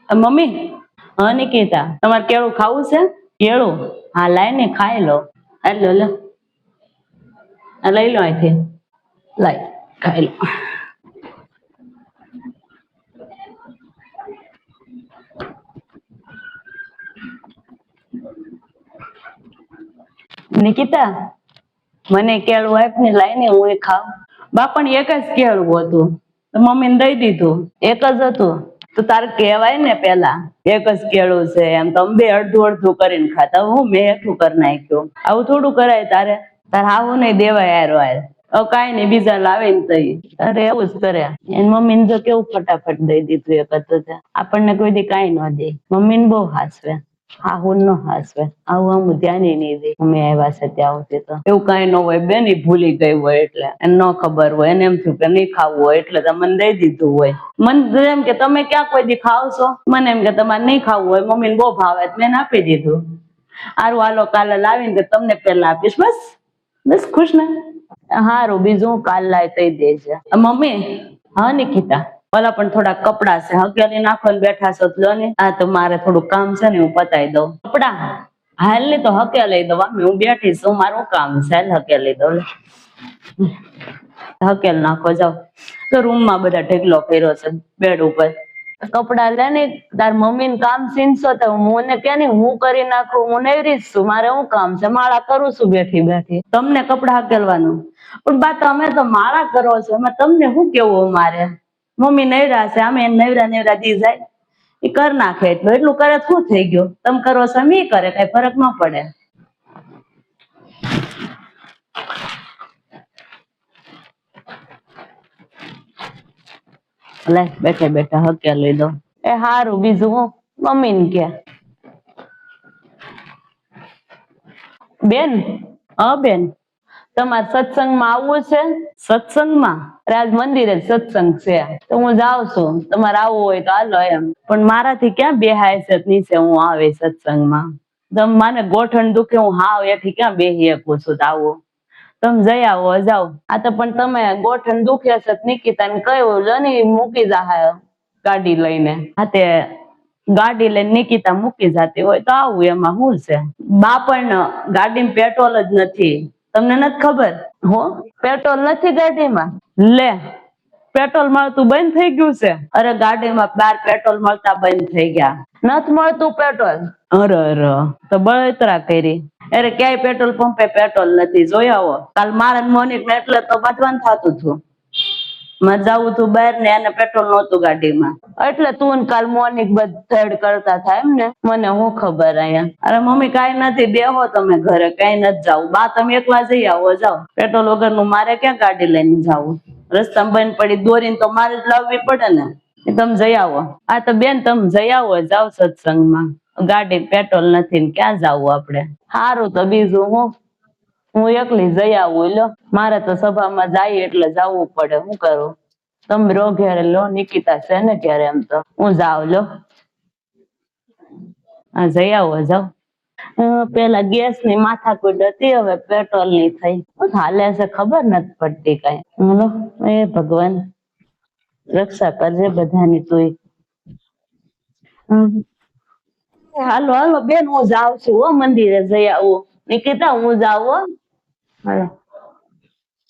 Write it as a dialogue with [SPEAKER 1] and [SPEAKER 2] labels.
[SPEAKER 1] Mummy, હા નિકિતા, તમારે કેળું ખાવું છે? કેળું? હા લાય ને ખાઈ લો. લો લો, લઈ લો અહીંથી, લાય ખાઈ લો. નિકિતા, મને કેળું આપ ને, લાય ને હું એ ખાવ. બા પણ એક જ કેળું હતું, મમ્મીને દઈ દીધું. એક જ હતું તો તારે કહેવાય ને, પેલા એક જ કેળું છે એમ. તમે બે અડધું અડધું કરીને ખાતા, હું મેં એટલું કરી નાખ્યું. આવું થોડું કરાય તારે? તારે આવું નહીં દેવાય હારો હાર. કઈ નઈ, બીજા લાવે ને તઈ. અરે એવું જ કરે. એની મમ્મી ને જો કેવું ફટાફટ દઈ દીધું એક હતું. આપણને કોઈ દી કઈ ન દે. મમ્મી ને બહુ હાસવે. હાહુ ન હાસવે. આવું આમ ધ્યાન નહી દે. અમે આવ્યા છે ત્યાં સુધી તો એવું કઈ ન હોય બેન. ભૂલી ગઈ હોય એટલે એને ન ખબર હોય. એને એમ થયું કે નહીં ખાવું હોય એટલે તમને દઈ દીધું હોય. મને એમ કે તમે ક્યાં કોઈ દી ખાવ છો? મને એમ કે તમારે નહીં ખાવું હોય, મમ્મી ને બહુ ભાવે મેં એને આપી દીધું. હારું હાલો, કાલે લાવીને તમને પેલા આપીશ. બસ બસ, ખુશ ને? હારું, બીજું કાલ લાય તઈ દેજે. મમ્મી, હા નિકિતા, ઓલા પણ થોડા કપડા છે, હકેલી નાખવાને બેઠા છો લો ને. આ તો મારે થોડું કામ છે ને, હું પતાવી દઉં. કપડા હાલ ની તો હકેલી દઉં. હું બેઠી છું, મારું કામ છે, હકેલી દઉં. હકેલ નાખો જાવ. તો રૂમ માં બધા ઢેકલો કર્યો છે બેડ ઉપર. કપડા લે ને, તાર મમ્મી ને કામ સીનશો તો મને કે ને, હું કરી નાખું. હું નવરી છું, મારે શું કામ છે? માળા કરું છું બેઠી બેઠી. તમને કપડા હકેલવાનું પણ બા તમે તો માળા કરો છો, એમાં તમને શું કેવું? મારે મમ્મી નવરા છે, અમે નવરા નવરા દી જાય એ કર નાખે. એટલું કરે શું થઈ ગયું? તમે કરો છો એમ ઈ કરે, કઈ ફરક ન પડે. લે બેઠા બેઠા હકેલી દો. એ હારું, બીજું હું મમ્મી ને કે. બેન, બેન, તમારે સત્સંગમાં આવવું છે? સત્સંગમાં રાજ મંદિરે સત્સંગ છે, તો હું જાઉં છું. તમારે આવવું હોય તો હાલો એમ. પણ મારાથી ક્યાં બેહાય છે નીચે? હું આવે સત્સંગમાં મને ગોઠણ દુખે. હું હાવ એથી ક્યાં બેહી શકું છું? આવું તમે જઈ આવો, જાઓ. આ તો પણ તમે ગોઠણ દુખે છે નિકિતા ને કયું લો ને, મૂકી જા ગાડી લઈને. હા તે ગાડી લઈને નિકિતા મૂકી જતી હોય તો આવું, એમાં શું છે? બા પણ ગાડીમાં પેટ્રોલ જ નથી. તમને નથી ખબર? હો, પેટ્રોલ નથી ગાડીમાં? લે, પેટ્રોલ મળતું બંધ થઈ ગયું છે? અરે ગાડીમાં બાર પેટ્રોલ મળતા બંધ થઈ ગયા. નથી મળતું પેટ્રોલ? અરે અરે, તો બળતરા કરી. અરે ક્યાંય પેટ્રોલ પંપે પેટ્રોલ નથી. જોઈ આવો. કાલ મારા મોનિક ને એટલે તો બાંધવાનું થતું હતું. માં જવું તું બહાર ને, એને પેટ્રોલ નહોતું ગાડીમાં. એટલે તું કાલ મોનિક બધા કરતા થાય એમ ને? મને હું ખબર અહીંયા. અરે મમ્મી કઈ નથી, બેહો તમે ઘરે, કઈ નથી જાવું. બા તમે એકલા જઈ આવો, જાઓ. પેટ્રોલ વગર નું મારે ક્યાં ગાડી લઈને જાવું? રસ્તામાં બંધ પડી દોરીને તો મારે જ લાવવી પડે ને. તમે જઈ આવો. આ તો બેન તમે જઈ આવો, જાવ સત્સંગમાં. ગાડી પેટ્રોલ નથી ને ક્યાં જવું આપડે? સારું, તો બીજું હું એકલી જઈ આવું. લો, મારે તો સભામાં જાય એટલે જવું પડે. શું કરું? તમે રો ઘેરે લો, નિકિતા છે ને ઘેરે? એમ તો હું જાઉં. લો, હા જઈ આવો, જાવ. પેલા ગેસ ની માથાકૂટ હતી, હવે પેટ્રોલ ની થઈ. હાલે છે ખબર નથી પડતી કઈ. બોલો, એ ભગવાન રક્ષા કરજે બધાની. તું હાલો હાલો બેન, હું જાઉં છું. મંદિરે જઈ આવું. નિકિતા હું જાઉં. હાલો.